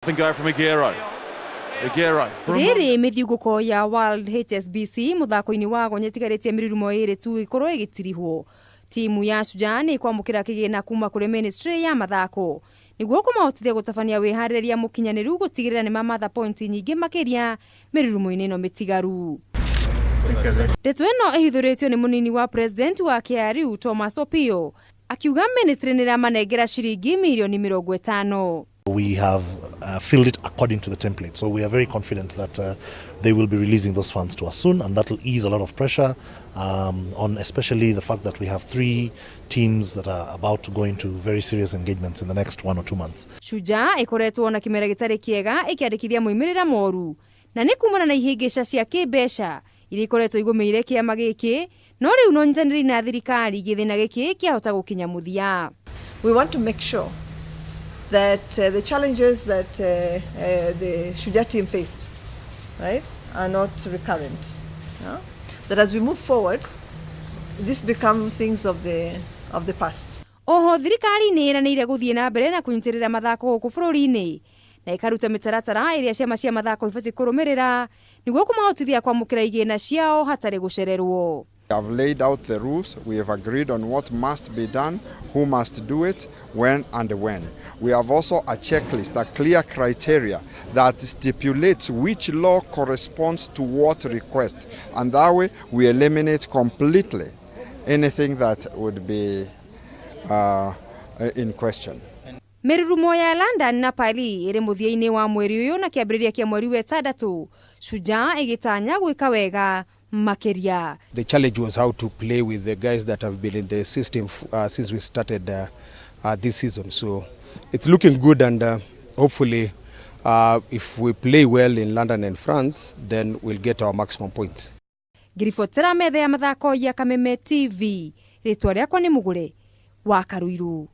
Go from Agero. Riri mithiunguko ya World HSBC muthako-ini wa Gonya tigaretie mirirumo iri tu ikorwo igitirihwo. Timu ya Shujaa ni kwamukira kigina kuma kuri Ministry ya mathako niguo kumahotithia gutabania wihariria mukinyaniru gutigirira ni mamatha point nyingi makiria mirirumo-ini no mitigaru. Ndeto ino ihithuritio ni munini wa president wa KRU Thomas Opio akiuga ministry ni ramanengera ciringi mirioni 50. We have filled it according to the template, so we are very confident that they will be releasing those funds to us soon, and that will ease a lot of pressure on especially the fact that we have 3 teams that are about to go into very serious engagements in the next 1 or 2 months. Shujaa ikoretwo na kimera gitari kiega ikiandikithia muimirira moru na ni kumana na ihingica cia kibeca iri ikoretwo igumeire kiama giki no riu no nyitaniri na thirikari githina giki kiahota gukinya muthia. We want to make sure that the challenges that the Shujaa team faced, right, are not recurrent. Yeah? That as we move forward, this become things of the past. Oho thirikari ni iranire guthie na mbere na kunyitirira mathako guku bururi-ini na ikaruta mitaratara iria ciama cia mathako ibaci kurumirira niguo kumahotithia kwamukira igina ciao hatari gucererwo. We have laid out the rules, we have agreed on what must be done, who must do it, when and when. We have also a checklist, a clear criteria that stipulates which law corresponds to what request. And that way we eliminate completely anything that would be in question. Mirirumo ya London na Pali iri muthia-ini wa mweri uyu na kiambiriria kia mweri wa 6 Shujaa igitanya gwika wega makeria. The challenge was how to play with the guys that have been in the system since we started this season. So it's looking good, and hopefully if we play well in London and France, then we'll get our maximum points. Girifotera metha ya mathako ya Kameme TV ritwa riakwa ni Mugure wa Karuiru.